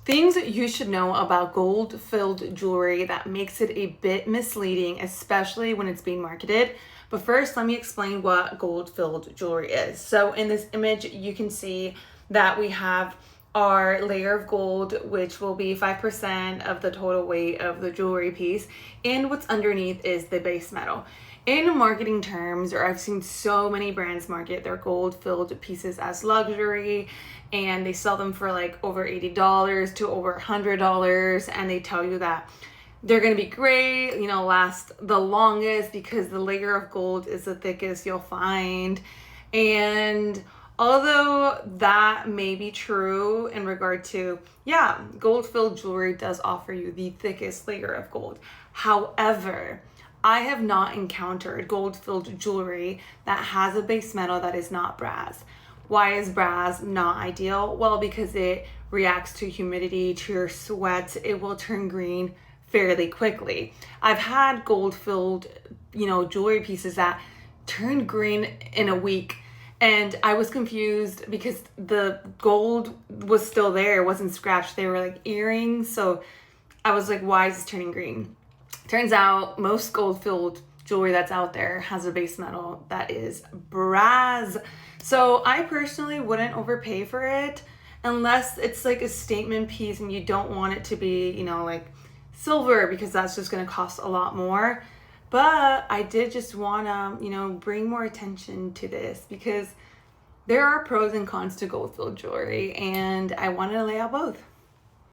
Things you should know about gold-filled jewelry that makes it a bit misleading, especially when it's being marketed. But first, let me explain what gold-filled jewelry is. So in this image, you can see that we have our layer of gold, which will be 5% of the total weight of the jewelry piece. And what's underneath is the base metal. In marketing terms, or I've seen so many brands market their gold-filled pieces as luxury, and they sell them for like over $80 to over $100, and they tell you that they're going to be great, last the longest because the layer of gold is the thickest you'll find. And although that may be true in regard to, yeah, gold-filled jewelry does offer you the thickest layer of gold. However, I have not encountered gold-filled jewelry that has a base metal that is not brass. Why is brass not ideal? Well, because it reacts to humidity, to your sweat. It will turn green fairly quickly. I've had gold-filled, jewelry pieces that turned green in a week. And I was confused because the gold was still there. It wasn't scratched. They were like earrings. So I was like, why is this turning green? Turns out most gold-filled jewelry that's out there has a base metal that is brass. So I personally wouldn't overpay for it unless it's like a statement piece and you don't want it to be, like silver, because that's just going to cost a lot more. But I did just want to, bring more attention to this because there are pros and cons to gold-filled jewelry, and I wanted to lay out both.